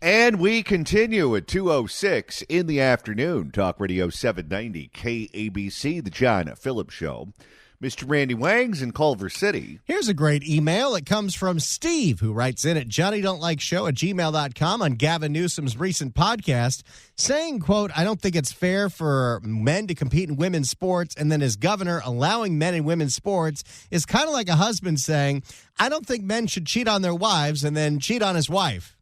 And we continue at 2:06 in the afternoon. Talk Radio 790 KABC, the John Phillips Show. Mr. Randy Wangs in Culver City. Here's a great email. It comes from Steve, who writes in at johnnydon'tlikeshow@gmail.com on Gavin Newsom's recent podcast, saying, quote, I don't think it's fair for men to compete in women's sports, and then as governor, allowing men in women's sports is kind of like a husband saying, I don't think men should cheat on their wives and then cheat on his wife.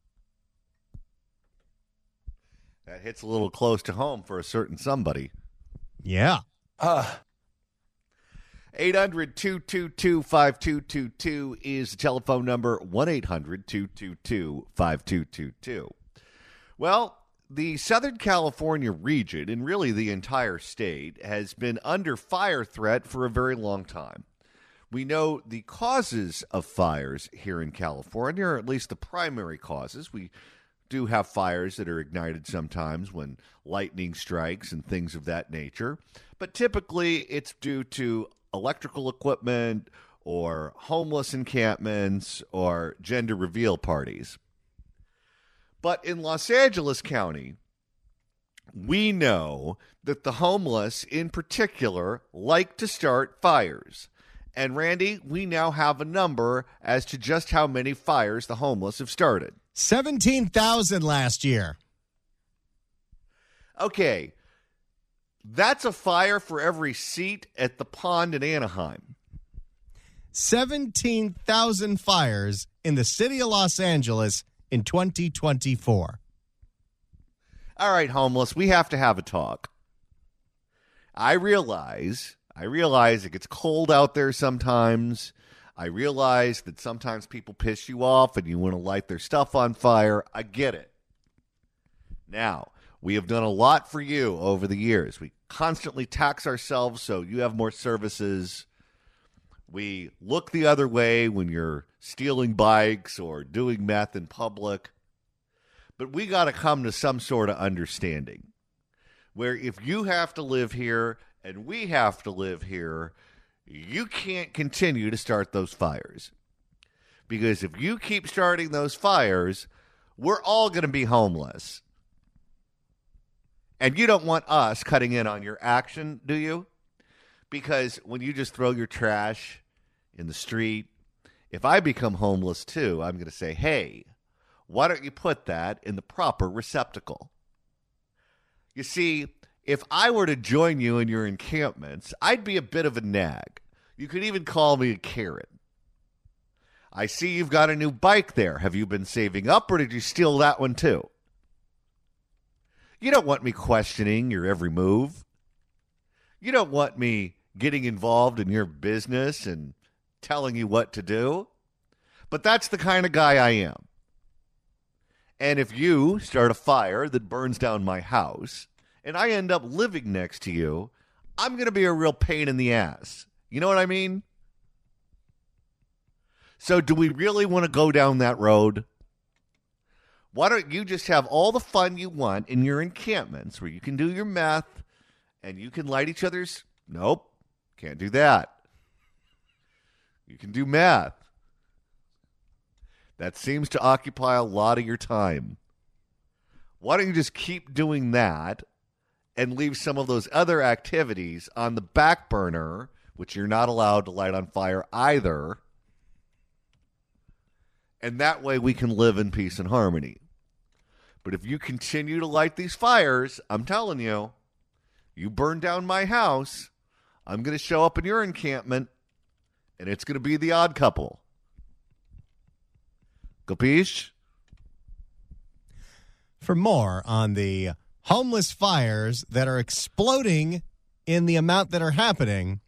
That hits a little close to home for a certain somebody. Yeah. 800-222-5222 is the telephone number, 1-800-222-5222. Well, the Southern California region, and really the entire state, has been under fire threat for a very long time. We know the causes of fires here in California, or at least the primary causes. We do have fires that are ignited sometimes when lightning strikes and things of that nature. But typically it's due to electrical equipment or homeless encampments or gender reveal parties. But in Los Angeles County, we know that the homeless in particular like to start fires. And Randy, we now have a number as to just how many fires the homeless have started. 17,000 last year. Okay. That's a fire for every seat at the pond in Anaheim. 17,000 fires in the city of Los Angeles in 2024. All right, homeless, we have to have a talk. I realize it gets cold out there sometimes. I realize that sometimes people piss you off and you want to light their stuff on fire. I get it. Now, we have done a lot for you over the years. We constantly tax ourselves so you have more services. We look the other way when you're stealing bikes or doing meth in public. But we got to come to some sort of understanding where if you have to live here and we have to live here, you can't continue to start those fires. Because if you keep starting those fires, we're all going to be homeless. And you don't want us cutting in on your action, do you? Because when you just throw your trash in the street, if I become homeless too, I'm going to say, hey, why don't you put that in the proper receptacle? You see, if I were to join you in your encampments, I'd be a bit of a nag. You could even call me a Karen. I see you've got a new bike there. Have you been saving up or did you steal that one too? You don't want me questioning your every move. You don't want me getting involved in your business and telling you what to do. But that's the kind of guy I am. And if you start a fire that burns down my house and I end up living next to you, I'm going to be a real pain in the ass. You know what I mean? So do we really want to go down that road? Why don't you just have all the fun you want in your encampments where you can do your meth and you can light each other's... Nope, can't do that. You can do meth. That seems to occupy a lot of your time. Why don't you just keep doing that and leave some of those other activities on the back burner, which you're not allowed to light on fire either, and that way we can live in peace and harmony. But if you continue to light these fires, I'm telling you, you burn down my house, I'm going to show up in your encampment, and it's going to be the odd couple. Capiche? For more on the homeless fires that are exploding in the amount that are happening,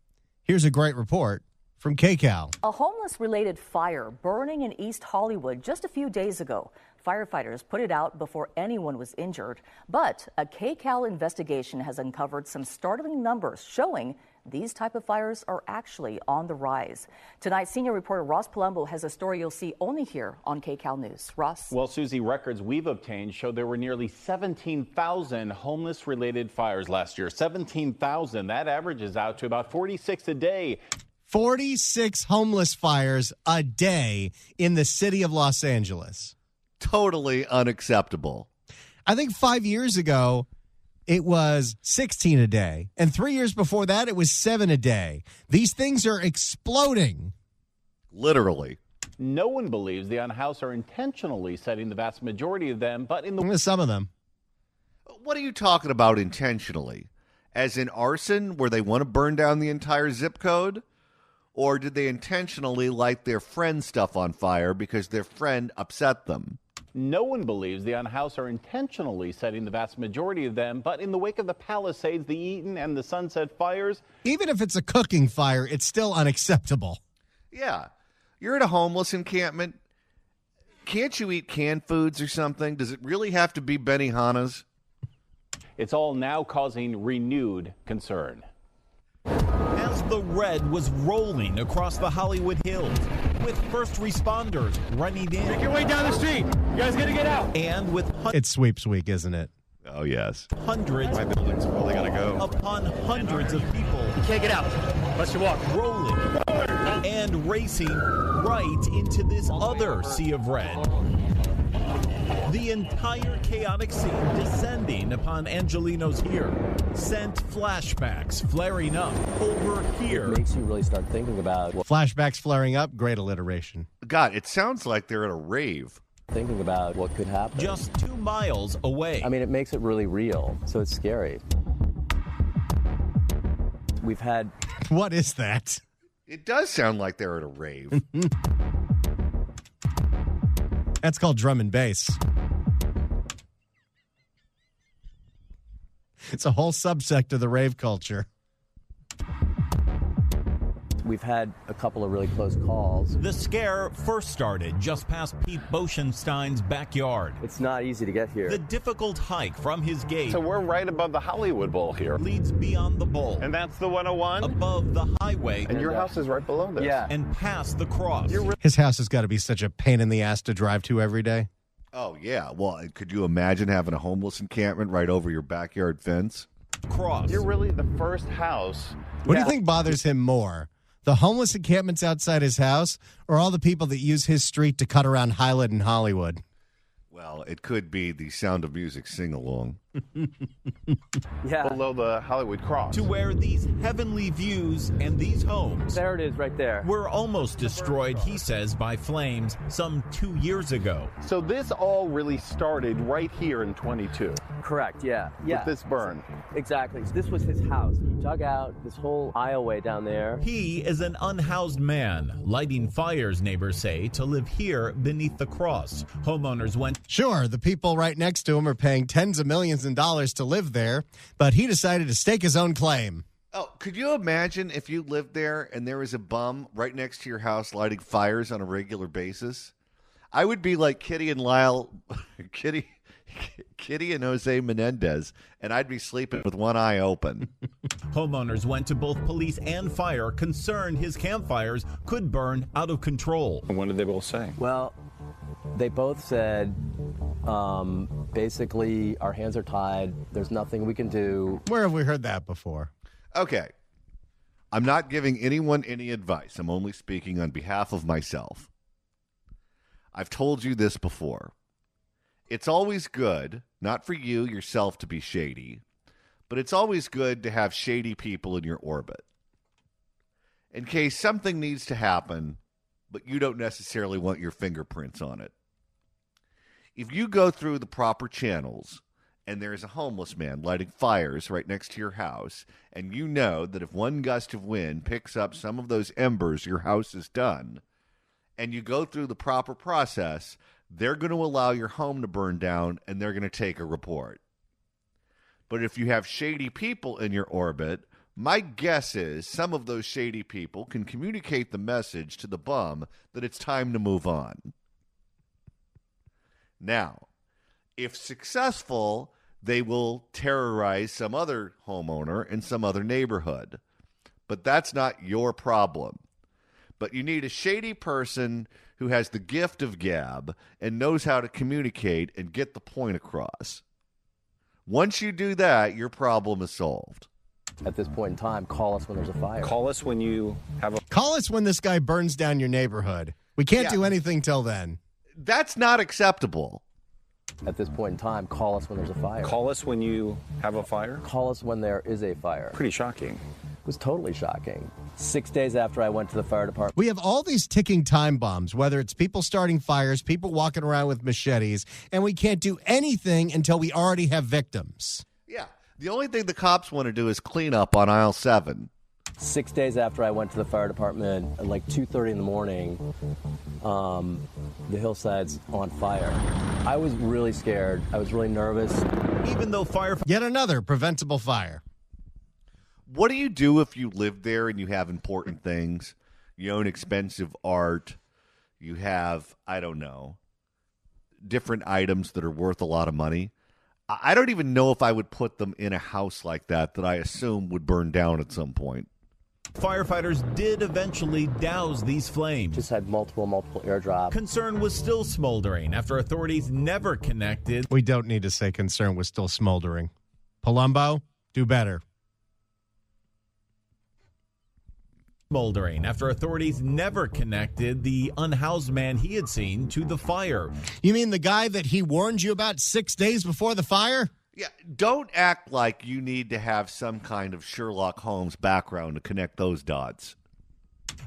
here's a great report from KCAL. A homeless-related fire burning in East Hollywood just a few days ago. Firefighters put it out before anyone was injured. But a KCAL investigation has uncovered some startling numbers showing these type of fires are actually on the rise. Tonight, senior reporter Ross Palumbo has a story you'll see only here on KCAL News. Ross? Well, Susie, records we've obtained show there were nearly 17,000 homeless-related fires last year. 17,000. That averages out to about 46 a day. 46 homeless fires a day in the city of Los Angeles. totally unacceptable. I think 5 years ago, it was 16 a day. And 3 years before that, it was 7 a day. These things are exploding. Literally. No one believes the unhoused are intentionally setting the vast majority of them, but in the Some of them. What are you talking about intentionally? As in arson, where they want to burn down the entire zip code? Or did they intentionally light their friend's stuff on fire because their friend upset them? No one believes the unhoused are intentionally setting the vast majority of them, but in the wake of the Palisades, the Eaton, and the Sunset fires, Even if it's a cooking fire, it's still unacceptable. Yeah. You're at a homeless encampment. Can't you eat canned foods or something? Does it really have to be Benihana's? it's all now causing renewed concern. As the red was rolling across the Hollywood Hills, with first responders running in. Make your way down the street. You guys gotta get out. And with It's sweeps week, isn't it? Oh, yes. hundreds My building's probably gonna go. upon hundreds of people You can't get out unless you walk. rolling and racing right into this other sea of red. The entire chaotic scene descending upon Angelinos here sent flashbacks flaring up over here. Makes you really start thinking about Flashbacks flaring up, great alliteration. God, it sounds like they're at a rave. what could happen. Just 2 miles away. I mean, it makes it really real, so it's scary. We've had What is that? It does sound like they're at a rave. That's called drum and bass. It's a whole subsect of the rave culture. we've had a couple of really close calls. The scare first started just past Pete Boschenstein's backyard. It's not easy to get here. The difficult hike from his gate So we're right above the Hollywood Bowl here. leads beyond the bowl, And that's the 101? above the highway, And your house is right below this. Yeah. and past the cross. His house has got to be such a pain in the ass to drive to every day. Oh, yeah. Well, could you imagine having a homeless encampment right over your backyard fence? Cross. You're really the first house. What do you think bothers him more? The homeless encampments outside his house or all the people that use his street to cut around Highland and Hollywood? Well, it could be the Sound of Music sing-along. Yeah. Below the Hollywood Cross. To where these heavenly views and these homes There it is right there. were almost destroyed, he says, by flames some 2 years ago. So this all really started right here in 22 Correct, yeah. Yeah. with this burn. Exactly. So this was his house. He dug out this whole aisleway down there. He is an unhoused man, lighting fires, neighbors say, to live here beneath the cross. Homeowners went Sure, the people right next to him are paying tens of millions of dollars to live there, but he decided to stake his own claim. Oh, could you imagine if you lived there and there was a bum right next to your house lighting fires on a regular basis? I would be like Kitty and Lyle, Kitty and Jose Menendez, and I'd be sleeping with one eye open. Homeowners went to both police and fire, concerned his campfires could burn out of control. And what did they both say? Well, they both said, basically, our hands are tied. There's nothing we can do. Where have we heard that before? Okay. I'm not giving anyone any advice. I'm only speaking on behalf of myself. I've told you this before. It's always good, not for you yourself to be shady, but it's always good to have shady people in your orbit. In case something needs to happen, but you don't necessarily want your fingerprints on it. If you go through the proper channels and there's a homeless man lighting fires right next to your house, and you know that if one gust of wind picks up some of those embers, your house is done, and you go through the proper process, they're going to allow your home to burn down and they're going to take a report. But if you have shady people in your orbit, my guess is some of those shady people can communicate the message to the bum that it's time to move on. Now, if successful, they will terrorize some other homeowner in some other neighborhood. But that's not your problem. But you need a shady person who has the gift of gab and knows how to communicate and get the point across. Once you do that, your problem is solved. At this point in time, call us when there's a fire. Call us when you have a... Call us when this guy burns down your neighborhood. We can't Yeah. do anything till then. That's not acceptable. At this point in time, call us when there's a fire. Call us when you have a fire? Call us when there is a fire. Pretty shocking. It was totally shocking. 6 days after I went to the fire department. We have all these ticking time bombs, whether it's people starting fires, people walking around with machetes, and we can't do anything until we already have victims. Yeah. The only thing the cops want to do is clean up on aisle 7. 6 days after I went to the fire department, at like 2:30 in the morning, the hillside's on fire. I was really scared. I was really nervous. Even though firefighters Yet another preventable fire. What do you do if you live there and you have important things? You own expensive art. You have, I don't know, different items that are worth a lot of money. I don't even know if I would put them in a house like that I assume would burn down at some point. Firefighters did eventually douse these flames. Just had multiple airdrops. Concern was still smoldering after authorities never connected. We don't need to say concern was still smoldering. Palumbo, do better. Smoldering after authorities never connected the unhoused man he had seen to the fire. You mean the guy that he warned you about 6 days before the fire? Yeah, don't act like you need to have some kind of Sherlock Holmes background to connect those dots.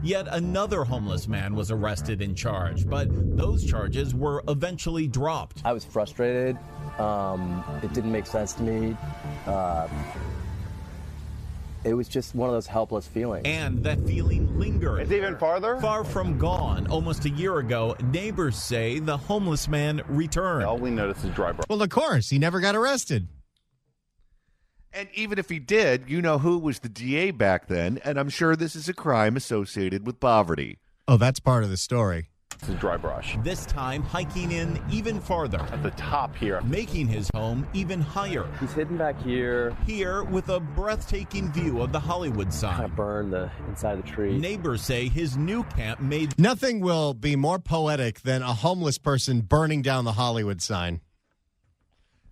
Yet another homeless man was arrested and charged, but those charges were eventually dropped. I was frustrated. It didn't make sense to me. It was just one of those helpless feelings. And that feeling lingered. It's even farther? Far from gone. Almost a year ago, neighbors say the homeless man returned. All we noticed is dry brush. Well, of course, he never got arrested. And even if he did, you know who was the DA back then, and I'm sure this is a crime associated with poverty. Oh, that's part of the story. This is dry brush. This time hiking in even farther, At the top here. making his home even higher. He's hidden back here. Here with a breathtaking view of the Hollywood I sign. burned the inside of the tree. Neighbors say his new camp made Nothing will be more poetic than a homeless person burning down the Hollywood sign.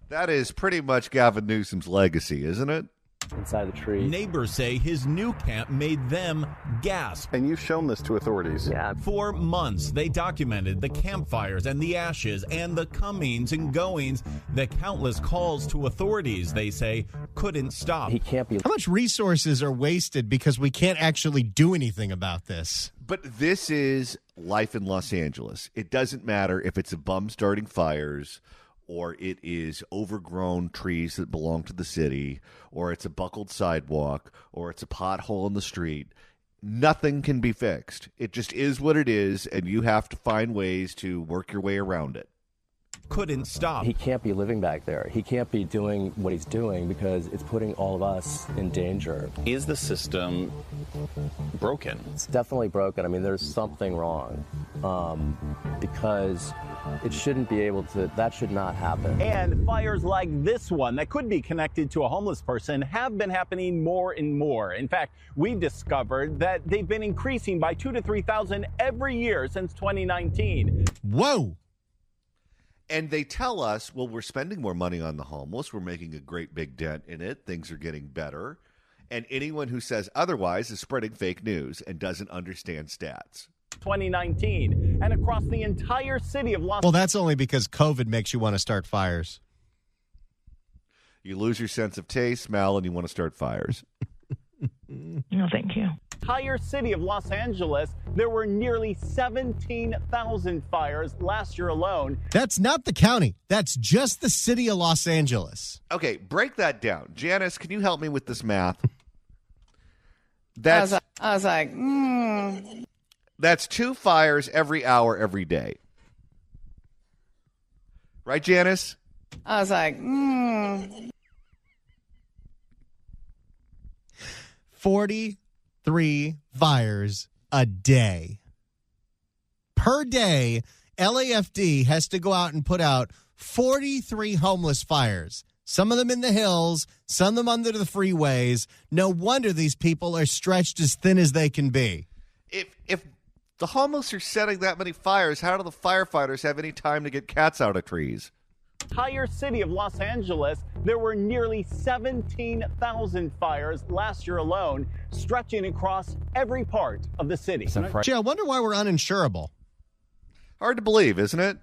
That is pretty much Gavin Newsom's legacy, isn't it? Inside the tree. Neighbors say his new camp made them gasp. And you've shown this to authorities. Yeah. For months, they documented the campfires and the ashes and the comings and goings. The countless calls to authorities, they say, couldn't stop. He can't be. How much resources are wasted because we can't actually do anything about this? But this is life in Los Angeles. It doesn't matter if it's a bum starting fires, or it is overgrown trees that belong to the city, or it's a buckled sidewalk, or it's a pothole in the street. Nothing can be fixed. It just is what it is, and you have to find ways to work your way around it. Couldn't stop. He can't be living back there. He can't be doing what he's doing because it's putting all of us in danger. Is the system broken? It's definitely broken. I mean, there's something wrong because it shouldn't be able to, that should not happen. And fires like this one that could be connected to a homeless person have been happening more and more. In fact, we've discovered that they've been increasing by 2,000 to 3,000 every year since 2019. Whoa! And they tell us, well, we're spending more money on the homeless. We're making a great big dent in it. Things are getting better. And anyone who says otherwise is spreading fake news and doesn't understand stats. 2019 and across the entire city of Los Well, that's only because COVID makes you want to start fires. You lose your sense of taste, smell, and you want to start fires. No, thank you. entire city of Los Angeles, there were nearly 17,000 fires last year alone. That's not the county. That's just the city of Los Angeles. Okay, break that down. Janice, can you help me with this math? That's I was like, that's 2 fires every hour, every day. Right, Janice? I was like, 43 fires a day. Per day, LAFD has to go out and put out 43 homeless fires. Some of them in the hills, some of them under the freeways. No wonder these people are stretched as thin as they can be. If the homeless are setting that many fires, how do the firefighters have any time to get cats out of trees? Entire city of Los Angeles, there were nearly 17,000 fires last year alone, stretching across every part of the city. Gee, I wonder why we're uninsurable. Hard to believe, isn't it?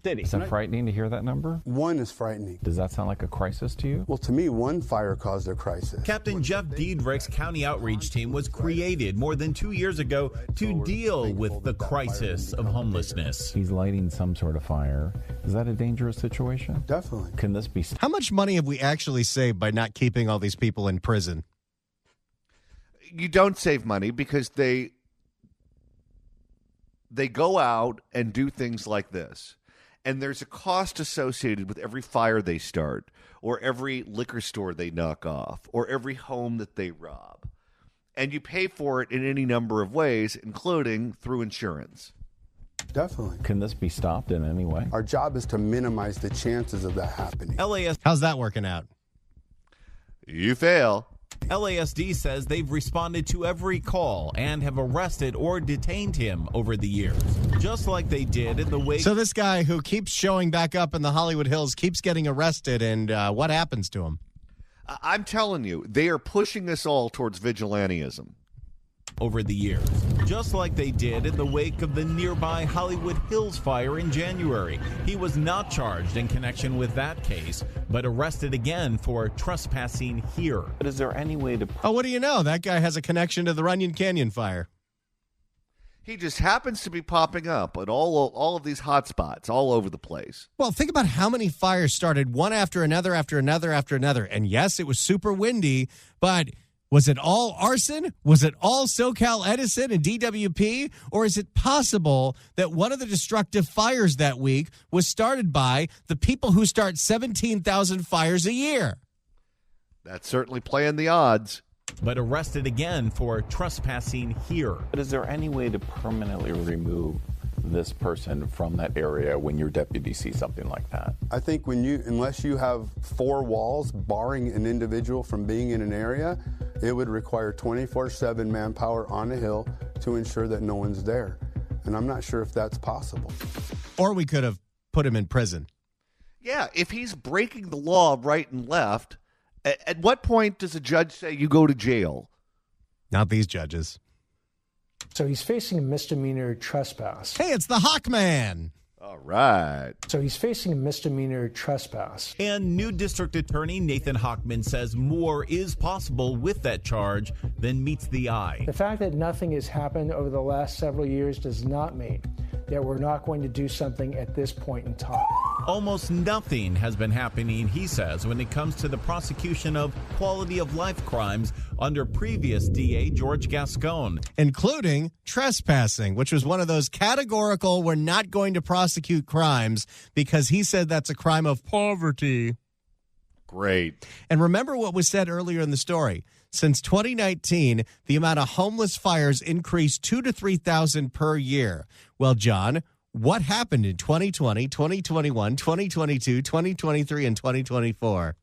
city. Is that frightening to hear that number? One is frightening. Does that sound like a crisis to you? Well, to me, one fire caused a crisis. Captain Jeff Diedrich's county outreach team was created more than 2 years ago to deal with the crisis of homelessness. He's lighting some sort of fire. Is that a dangerous situation? Definitely. Can this be... How much money have we actually saved by not keeping all these people in prison? You don't save money because they go out and do things like this. And there's a cost associated with every fire they start, or every liquor store they knock off, or every home that they rob. And you pay for it in any number of ways, including through insurance. Definitely. Can this be stopped in any way? Our job is to minimize the chances of that happening. How's that working out? You fail. LASD says they've responded to every call and have arrested or detained him over the years, just like they did in the wake. So this guy who keeps showing back up in the Hollywood Hills keeps getting arrested, and what happens to him? I'm telling you, they are pushing us all towards vigilantism. Over the years, just like they did in the wake of the nearby Hollywood Hills fire in January. He was not charged in connection with that case, but arrested again for trespassing here. But is there any way to... Oh, what do you know? That guy has a connection to the Runyon Canyon fire. He just happens to be popping up at all of these hot spots all over the place. Well, think about how many fires started one after another, after another, after another. And yes, it was super windy, but... was it all arson? Was it all SoCal Edison and DWP? Or is it possible that one of the destructive fires that week was started by the people who start 17,000 fires a year? That's certainly playing the odds. But arrested again for trespassing here. But is there any way to permanently remove this person from that area when your deputy sees something like that? I think unless you have 4 walls barring an individual from being in an area, it would require 24/7 manpower on a hill to ensure that no one's there. And I'm not sure if that's possible. Or we could have put him in prison. Yeah, if he's breaking the law right and left, at what point does a judge say you go to jail? Not these judges. So he's facing a misdemeanor trespass. Hey, it's the Hawkman. All right. So he's facing a misdemeanor trespass. And new district attorney Nathan Hochman says more is possible with that charge than meets the eye. The fact that nothing has happened over the last several years does not mean that we're not going to do something at this point in time. Almost nothing has been happening, he says, when it comes to the prosecution of quality of life crimes under previous DA George Gascon. Including trespassing, which was one of those categorical, we're not going to prosecute crimes because he said that's a crime of poverty. Great. And remember what was said earlier in the story. Since 2019, the amount of homeless fires increased 2,000 to 3,000 per year. Well, John, what happened in 2020, 2021, 2022, 2023, and 2024?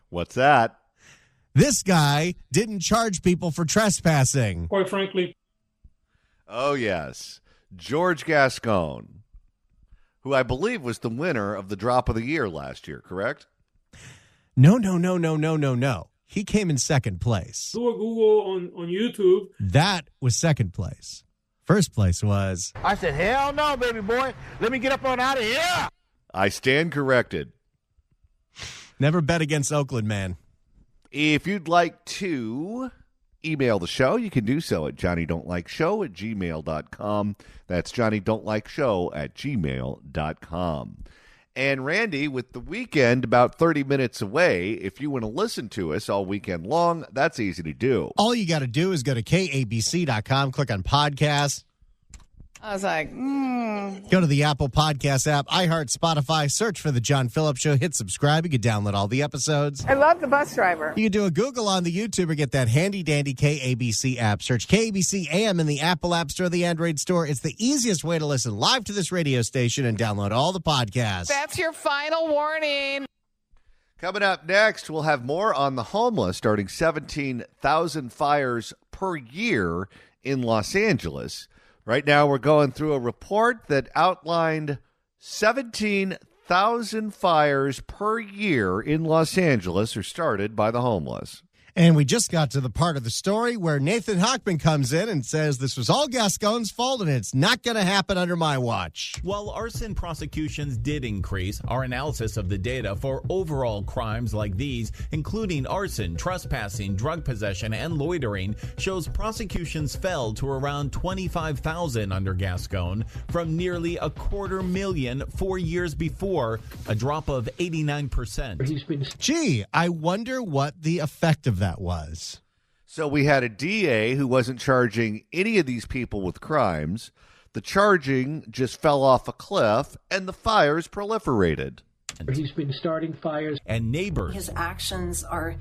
What's that? This guy didn't charge people for trespassing. Quite frankly. Oh, yes. George Gascon, who I believe was the winner of the Drop of the Year last year, correct? No. He came in second place. Do a Google on YouTube. That was second place. First place was... I said, hell no, baby boy. Let me get up on out of here. I stand corrected. Never bet against Oakland, man. If you'd like to email the show, you can do so at johnnydon'tlikeshow@gmail.com. That's johnnydon'tlikeshow@gmail.com. And Randy, with the weekend about 30 minutes away, if you want to listen to us all weekend long, that's easy to do. All you got to do is go to KABC.com, click on podcasts. I was like, Go to the Apple Podcast app, iHeart, Spotify, search for The John Phillips Show, hit subscribe. You can download all the episodes. I love the bus driver. You can do a Google on the YouTube or get that handy-dandy KABC app. Search KABC AM in the Apple App Store, the Android Store. It's the easiest way to listen live to this radio station and download all the podcasts. That's your final warning. Coming up next, we'll have more on the homeless, starting 17,000 fires per year in Los Angeles. Right now, we're going through a report that outlined 17,000 fires per year in Los Angeles are started by the homeless. And we just got to the part of the story where Nathan Hochman comes in and says this was all Gascon's fault and it's not going to happen under my watch. While arson prosecutions did increase, our analysis of the data for overall crimes like these, including arson, trespassing, drug possession, and loitering, shows prosecutions fell to around 25,000 under Gascon from nearly 250,000 4 years before, a drop of 89%. Gee, I wonder what the effect of that was. So we had a DA who wasn't charging any of these people with crimes. The charging just fell off a cliff, and the fires proliferated. He's been starting fires. And neighbors. His actions are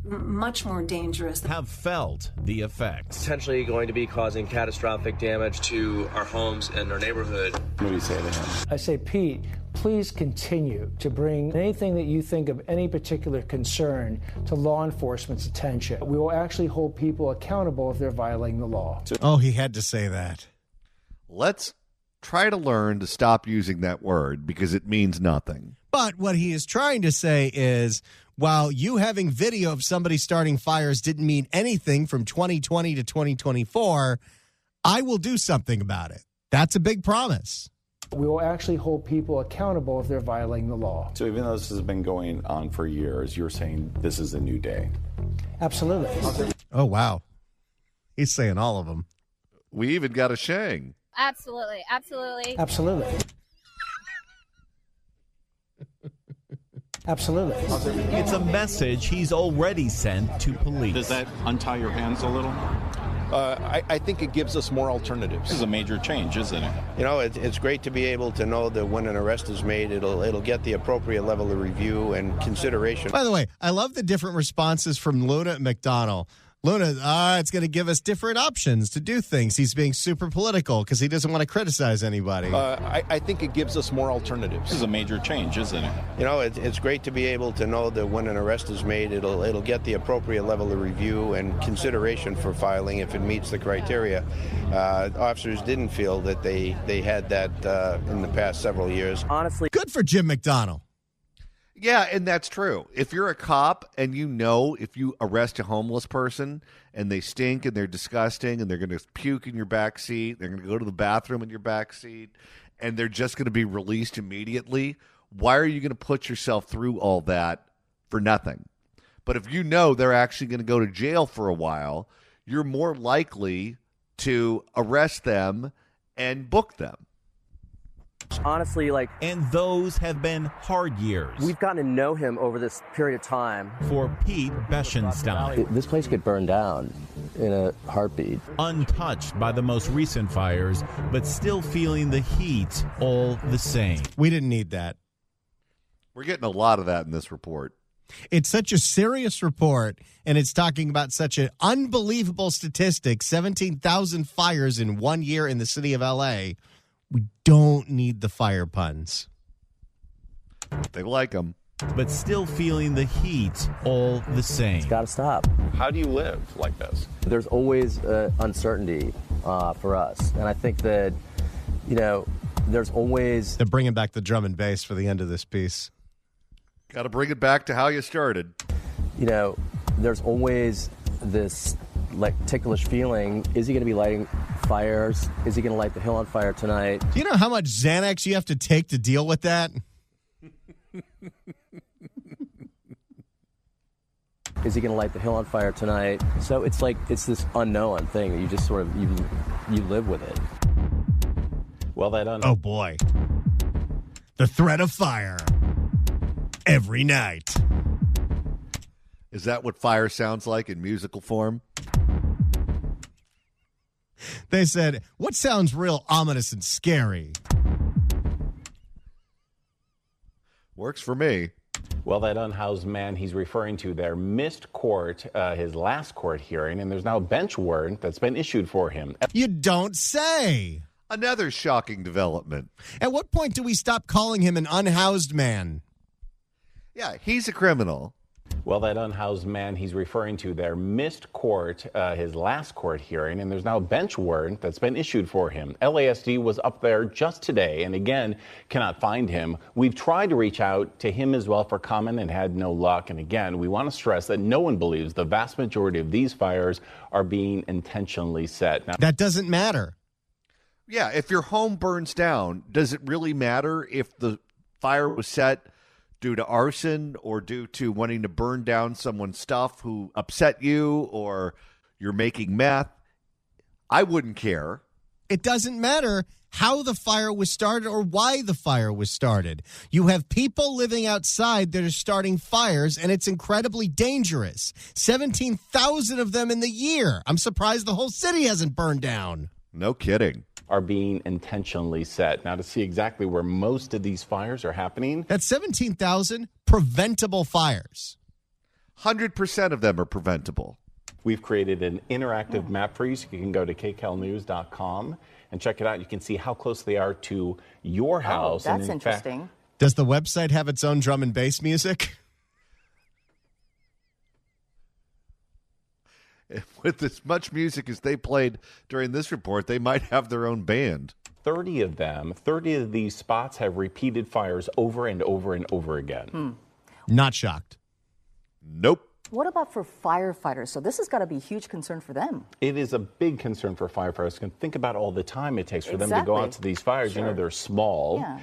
much more dangerous. Have felt the effects. Potentially going to be causing catastrophic damage to our homes and our neighborhood. What do you say to him? I say, Pete, please continue to bring anything that you think of any particular concern to law enforcement's attention. We will actually hold people accountable if they're violating the law. Oh, he had to say that. Let's try to learn to stop using that word because it means nothing. But what he is trying to say is, while you having video of somebody starting fires didn't mean anything from 2020 to 2024, I will do something about it. That's a big promise. We will actually hold people accountable if they're violating the law. So even though this has been going on for years, you're saying this is a new day? Absolutely. Oh, wow. He's saying all of them. We even got a Shang. Absolutely. Absolutely. Absolutely. Absolutely. It's a message he's already sent to police. Does that untie your hands a little? I think it gives us more alternatives. This is a major change, isn't it? You know, it's great to be able to know that when an arrest is made, it'll get the appropriate level of review and consideration. By the way, I love the different responses from Luna and McDonald. Luna, it's going to give us different options to do things. He's being super political because he doesn't want to criticize anybody. I think it gives us more alternatives. This is a major change, isn't it? You know, it's great to be able to know that when an arrest is made, it'll get the appropriate level of review and consideration for filing if it meets the criteria. Officers didn't feel that they had that in the past several years. Honestly, good for Jim McDonald. Yeah, and that's true. If you're a cop and you know if you arrest a homeless person and they stink and they're disgusting and they're going to puke in your back seat, they're going to go to the bathroom in your back seat, and they're just going to be released immediately, why are you going to put yourself through all that for nothing? But if you know they're actually going to go to jail for a while, you're more likely to arrest them and book them. Honestly, and those have been hard years. We've gotten to know him over this period of time. For Pete Beschenstein. This place could burn down in a heartbeat. Untouched by the most recent fires, but still feeling the heat all the same. We didn't need that. We're getting a lot of that in this report. It's such a serious report, and it's talking about such an unbelievable statistic, 17,000 fires in 1 year in the city of L.A., we don't need the fire puns. They like them. But still feeling the heat all the same. It's got to stop. How do you live like this? There's always uncertainty for us. And I think that, there's always... They're bringing back the drum and bass for the end of this piece. Got to bring it back to how you started. There's always this ticklish feeling. Is he going to be lighting fires? Is he going to light the hill on fire tonight? Do you know how much Xanax you have to take to deal with that? Is he going to light the hill on fire tonight? So it's this unknown thing that you just sort of you live with it. Well, oh boy, the threat of fire every night. Is that what fire sounds like in musical form? They said, what sounds real ominous and scary? Works for me. Well, that unhoused man he's referring to there missed court, his last court hearing, and there's now a bench warrant that's been issued for him. You don't say. Another shocking development. At what point do we stop calling him an unhoused man? Yeah, he's a criminal. Well, that unhoused man he's referring to there missed court, his last court hearing, and there's now a bench warrant that's been issued for him. LASD was up there just today and again cannot find him. We've tried to reach out to him as well for comment and had no luck. And again, we want to stress that no one believes the vast majority of these fires are being intentionally set. Now, that doesn't matter. Yeah, if your home burns down, does it really matter if the fire was set due to arson or due to wanting to burn down someone's stuff who upset you, or you're making meth? I wouldn't care. It doesn't matter how the fire was started or why the fire was started. You have people living outside that are starting fires, and it's incredibly dangerous. 17,000 of them in the year. I'm surprised the whole city hasn't burned down. No kidding. Are being intentionally set. Now, to see exactly where most of these fires are happening. That's 17,000 preventable fires. 100% of them are preventable. We've created an interactive map for you, so you can go to kcalnews.com and check it out. You can see how close they are to your house. Oh, that's and interesting. Does the website have its own drum and bass music? With as much music as they played during this report, they might have their own band. 30 of these spots have repeated fires over and over and over again. Not shocked. Nope. What about for firefighters? So this has got to be a huge concern for them. It is a big concern for firefighters. Think about all the time it takes for them to go out to these fires. Sure. You know, they're small. Yeah.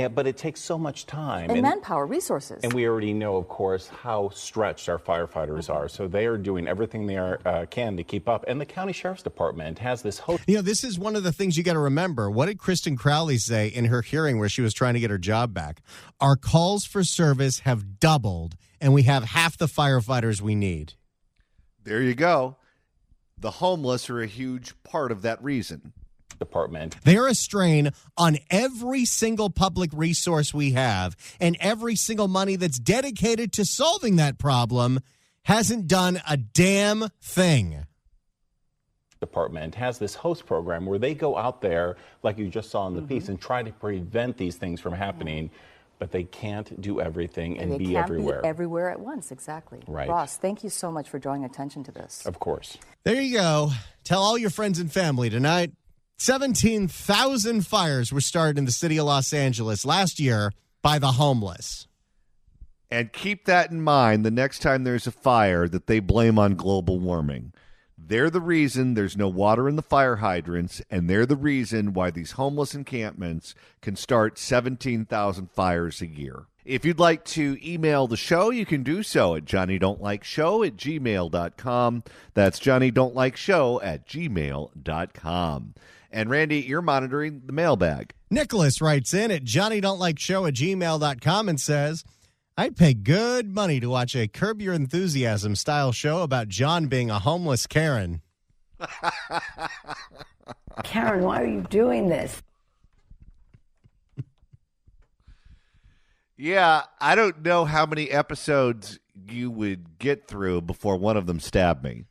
But it takes so much time. And manpower, resources. And we already know, of course, how stretched our firefighters are. So they are doing everything they can to keep up. And the county sheriff's department has this whole... You know, this is one of the things you got to remember. What did Kristen Crowley say in her hearing where she was trying to get her job back? Our calls for service have doubled, and we have half the firefighters we need. There you go. The homeless are a huge part of that reason. Department. They're a strain on every single public resource we have, and every single money that's dedicated to solving that problem hasn't done a damn thing. Department has this host program where they go out there, like you just saw in the piece, and try to prevent these things from happening, but they can't do everything and be everywhere. Be everywhere at once, exactly. Right. Ross, thank you so much for drawing attention to this. Of course. There you go. Tell all your friends and family tonight. 17,000 fires were started in the city of Los Angeles last year by the homeless. And keep that in mind the next time there's a fire that they blame on global warming. They're the reason there's no water in the fire hydrants, and they're the reason why these homeless encampments can start 17,000 fires a year. If you'd like to email the show, you can do so at johnnydon'tlikeshow@gmail.com. That's johnnydon'tlikeshow@gmail.com. And Randy, you're monitoring the mailbag. Nicholas writes in at johnnydon'tlikeshow@gmail.com and says, I'd pay good money to watch a Curb Your Enthusiasm style show about John being a homeless Karen. Karen, why are you doing this? Yeah, I don't know how many episodes you would get through before one of them stabbed me.